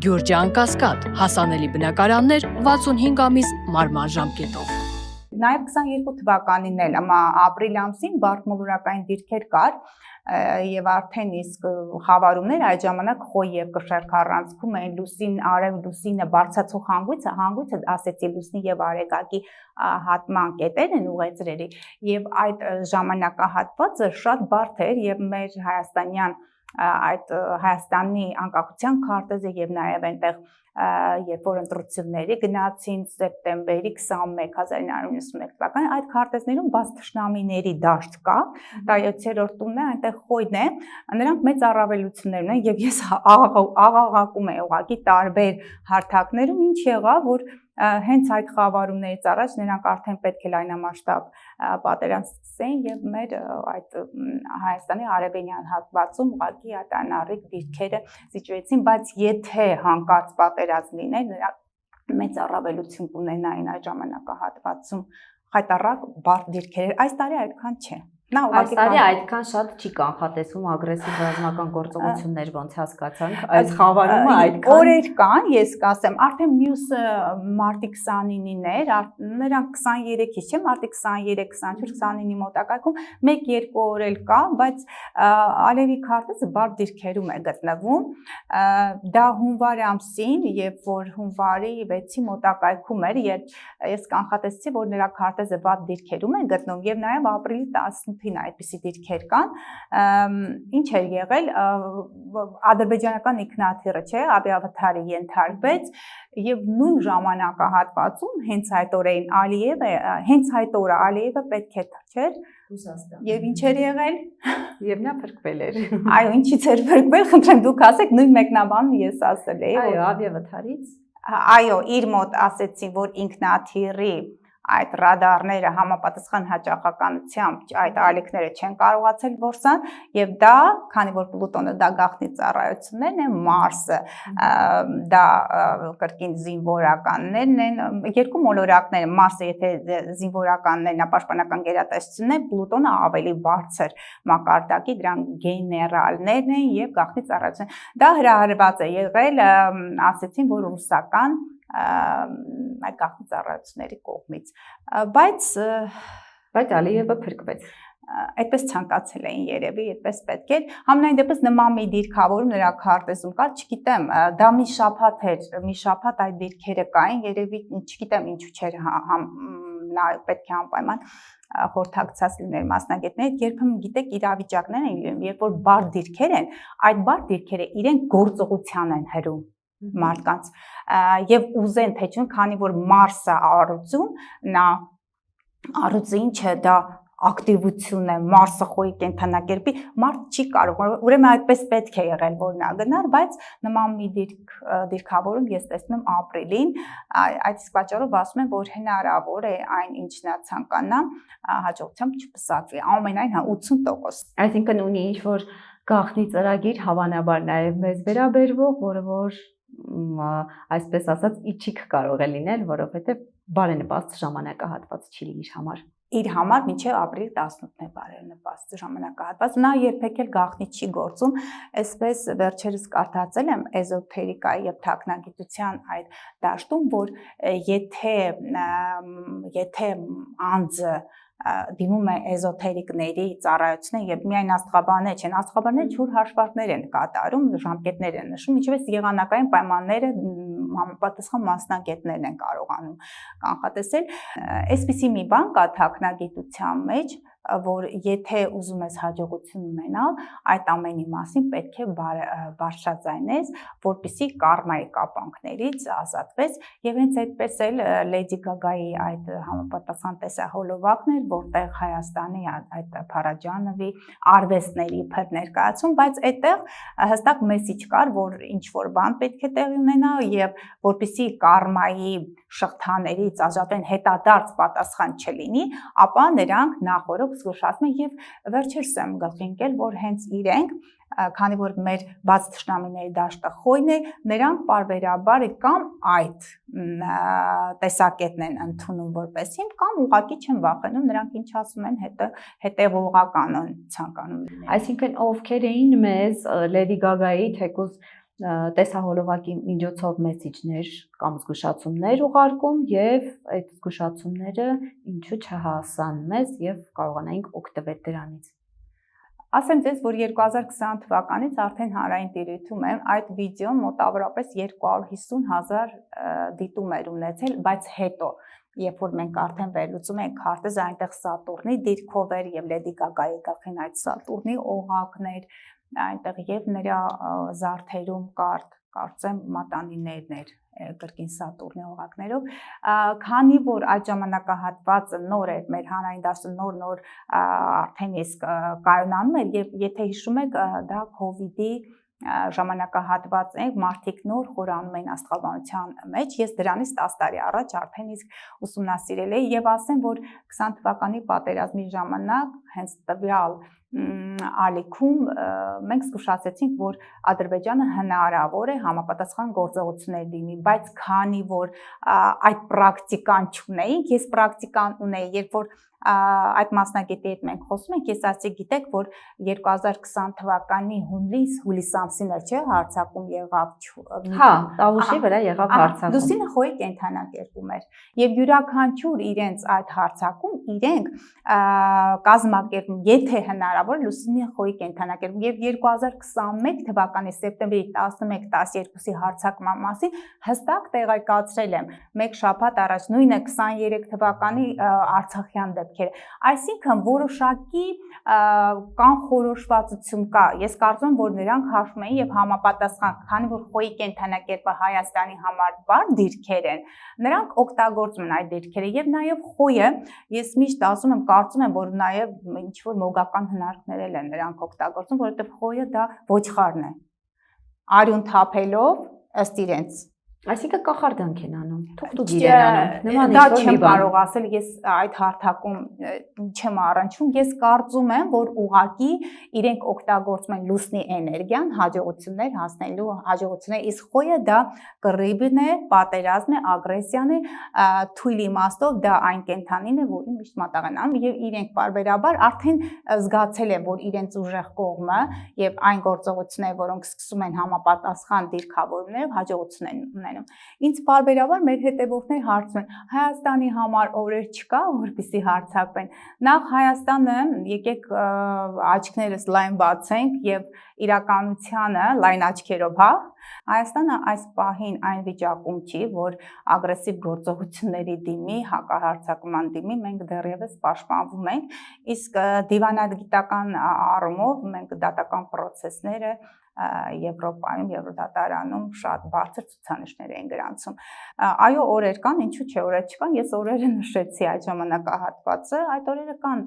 Գյուրջան Կասկադ, հասանելի բնակարաններ 65 ամիս մարման ժամկետով։ Նաև 22 թվականին էլ ապրիլ ամսին բարդմոլորակային դիրքեր կար եւ արդեն իսկ խավարումներ այդ ժամանակ խոյ եւ կշեռք առանցքում էին լուսին արև լուսինը բարձրացող հանգույցը ասեցի լուսնի եւ արեգակի հատման կետեր են ուղեծրերի եւ այդ ժամանակահատվածը շատ բարդ էր եւ մեր հայաստանյան այդ Հայաստանի անկախության քարտեզը եւ նաեւ այնտեղ երբ որ ընտրությունների գնացին սեպտեմբերի 21 1991 թվականին այդ քարտեզներում բաց թշնամիների դաշտ կա դա 7-րդ տունն է այնտեղ խոյն է նրանք մեծ առավելություններ ունեն եւ ես աղաղակում եմ ուղղակի տարբեր հարթակներում ինչ եղավ որ հենց այդ խավարումներից առաջ նրանք արդեն պետք է լայնամասշտաբ պատերազմեն եւ մեր այդ Հայաստանի արևելյան հատվածում ուղղակի այդ անառիկ դիրքերը զիջվեցին, բայց եթե հանկարծ պատերազմ լիներ, նրանք մեծ առավելություն կունենային այդ ժամանակահատվածում խայտառակ բարդ դիրքեր։ Այս տարի այդքան չէ։ Այս տարի այդքան շատ չի կանխատեսվում ագրեսիվ ռազմական գործողություններ ոնց հասկացանք այս խավարումը այդքան օրեր կան ես կասեմ արդեն մյուս մարտի 29-ին էր նրանք 23-ից չէ մարտի 23 24 29-ի մոտակայքում 1-2 օր էլ կա բայց Ալևի քարտեզը բարդ դիրքերում է գտնվում դա հունվար ամսին երբ որ հունվարի 6-ի մոտակայքում էր երբ ես կանխատեսեցի որ նրա քարտեզը բարդ դիրքերում է գտնվում եւ նաեւ ապրիլի 18-ին այդպիսի դիրքեր կան ինչ է եղել ադրբեջանական ինքնաթիռը չէ ավիավթարի ենթարկվեց եւ նույն ժամանակահատվածում հենց այդ օրերին Ալիևը հենց այդ օրը Ալիևը պետք է թռչեր Ռուսաստան եւ ինչ էր եղել եւ նա փրկվել էր այո ինչից էր փրկվել խնդրեմ դուք ասեք նույն մեկնաբանն ես ասել էի այո ավիավթարից այո իր մոտ ասեցին որ ինքնաթիռի այդ ռադարները համապատասխան հաճախականությամբ այդ ալիքները չեն կարողացել որսան եւ դա քանի որ Պլուտոնը դա գաղտնի ծառայություններն են Մարսը դա կրկին զինվորականներն են երկու մոլորակներ Մարսը եթե զինվորականներն պաշտպանական գերատեսչությունն է Պլուտոնը ավելի բարձր մակարդակի դրանք գեներալներն են եւ գաղտնի ծառայություն դա հրահրված է եղել ասեցին որ ռուսական այդ գաղտնի ծառայությունների կողմից բայց Ալիևը փրկվեց այդպես ցանկացել էին երևի այդպես պետք է համենայն դեպս նման մի դիրքավորում նրա քարտեզում կար չգիտեմ դա մի շաբաթ այդ դիրքերը կային երևի չգիտեմ ինչու չէր նա պետք է անպայման խորհրդակցած լիներ մասնագետներ երբեմն գիտեք իրավիճակներ են երբ որ բարդ դիրքեր են այդ բարդ դիրքերը իրենք գործողության են հրում մարդկանց եւ ուզեն թե չուն քանի որ Մարսը առուծում նա առուծը ինչը դա ակտիվություն է Մարսը խոյի կենթանակերպի մարդ չի կարող ուրեմն այդպես պետք է եղել որ նա գնար բայց նման մի դիրքավորում ես տեսնում եմ ապրիլին այդ իսկ պատճառով ասում եմ որ հնարավոր է այն ինչ նա ցանկանա հաջողությամբ չպսակվի ամենայն 80% այսինքն ունի ինչ որ գաղտնի ծրագիր հավանաբար նաև մեզ վերաբերվող որը որ այսպես ասած իջիկ կարող է լինել որովհետև բարենպաստ ժամանակահատված չի իր համար մինչև ապրիլ 18-ն է բարենպաստ ժամանակահատված նա երբեք էլ գաղտնի չի գործում այսպես վերջերս կարդացել եմ էզոթերիկայի եւ թաքնագիտության այդ դաշտում որ եթե անձը դիմում է էզոթերիկների ծառայությունները եւ միայն աստղաբաններ չեն աստղաբանները ջուր հաշվարկներ են կատարում ժամկետներ են նշում ինչպես եղանակային պայմանները համապատասխան մասնագետներն են կարողանում կանխատեսել այսպիսի մի բան կա թաքնագիտության մեջ որ եթե ուզում ես հաջողություն ունենալ այդ ամենի մասին պետք է բարձրաձայնես որպեսզի կարմայի կապանքներից ազատվես եւ հենց այդպես էլ Լեդի Գագայի այդ համապատասխան տեսահոլովակն էր որտեղ Հայաստանի այդ Փարաջանովի արվեստների իբր ներկայացում բայց այդտեղ հստակ մեսիջ կար որ ինչ որ բան պետք է տեղի ունենա եւ որպեսզի կարմայի շղթաներից ազատեն հետադարձ պատասխան չլինի ապա նրանք նախորդ զգուշացում են եւ վերջերս եմ գլխի ընկել որ հենց իրենք քանի որ մեր բաց թշնամիների դաշտը խոյն է նրանք պարբերաբար կամ այդ տեսակետն են ընդունում որպես հիմք կամ ուղղակի չեն վախենում նրանք ինչ ասում են հետևողական են ցանկանում այսինքն ովքեր էին մեզ Լեդի Գագայի թեկուզ տեսահոլովակի միջոցով մեսիջներ կամ զգուշացումներ ուղարկում եւ այդ զգուշացումները ինչու չհասան մեզ եւ կարողանայինք օգտվել դրանից։ Ասեմ ձեզ, որ 2020 թվականից արդեն հանրային տիրույթում է այդ վիդեոն մոտավորապես 250,000 դիտում էր ունեցել, բայց հետո երբ որ մենք արդեն վերլուծում ենք քարտեզը, այնտեղ Սատուրնի դիրքով էր եւ Լեդի Գագայի գլխին այդ Սատուրնի օղակներ, այնտեղ եւ նրա զարդերում կարծեմ մատանիներն էր կրկին Սատուրնի օղակներով, քանի որ այդ ժամանակահատվածը նոր էր, մեր հանրային դաշտը նոր արդեն իսկ կայունանում էր եւ եթե հիշում եք, դա COVID-ի ժամանակահատված է, մարդիկ նոր խորանում էին աստղաբանության մեջ, ես դրանից 10 տարի առաջ արդեն իսկ ուսումնասիրել էի եւ ասեմ, որ 20 թվականի պատերազմի ժամանակ հենց տվյալ ալիքում մենք զգուշացեցինք, որ Ադրբեջանը հնարավոր է համապատասխան գործողություններ լինի, բայց քանի որ այդ պրակտիկան չունեինք, ես պրակտիկան ունեի, երբ որ այդ մասնագետի հետ մենք խոսում ենք, ես ասի գիտեք, որ 2020 թվականի հուլիս ամսին էր, չէ, հարձակում եղավ։ Հա, Տավուշի վրա եղավ հարձակում։ Լուսինը խոյի կենդանակերպում էր եւ յուրաքանչյուր իրենց այդ հարձակում իրենք կազմակերպում, եթե հնարավոր Լուսինի խոյի կենդանակերպում եւ 2021 թվականի սեպտեմբերի 11-12-ի հարձակման մասին հստակ տեղեկացրել եմ մեկ շաբաթ առաջ, նույնը 23 թվականի Արցախյան Այսինքն որոշակի կանխորոշվածություն կա, ես կարծում եմ, որ նրանք հաշվում են եւ համապատասխան, քանի որ խոյի կենդանակերպը Հայաստանի համար բար դիրքեր են, նրանք օգտագործում են այդ դիրքերը եւ նաեւ խոյը, ես միշտ ասում եմ, կարծում եմ, որ նաեւ ինչ որ մոգական հնարքներ են նրանք օգտագործում, որովհետեւ խոյը դա ոչխարն է, արյուն թափելով ըստ իրենց Այսինքն կախարդանք են անում, թուղթուգիր են անում, նման դա չեմ կարող ասել, ես այդ հարթակում չեմ առնչվում, ես կարծում եմ, որ ուղղակի իրենք օգտագործում են լուսնի էներգիան հաջողություններ հասնելու հաջողություններ, իսկ խոյը դա կռիվն է, պատերազմ է, ագրեսիան է, թույլ իմաստով դա այն կենդանին է, որին միշտ մատաղ են անում եւ իրենք բարբերաբար արդեն զգացել են, որ իրենց ուժեղ կողմը եւ այն գործողությունները, որոնք սկսում են համապատասխան դիրքավորումներով հաջողություն են ունենում։ Ինձ բարբերաբար մեր հետևորդներ հարցում են Հայաստանի համար օրեր չկա, որպեսզի հարձակվեն։ Նախ Հայաստանը եկեք աչքներս լայն բացենք եւ իրականությանը լայն աչքերով, հա։ Հայաստանը այս պահին այն վիճակում չի, որ ագրեսիվ գործողությունների դիմի, հակահարձակման դիմի մենք դեռևս պաշտպանվում ենք, իսկ դիվանագիտական առումով մենք դատական process-ները Եվրոպայում, Եվրոդատարանում շատ բարձր ցուցանիշներ են գրանցում։ Այո, օրեր կան, ինչու՞ չէ, օրեր չկան, ես օրերը նշեցի այդ ժամանակահատվածը, այդ օրերը կան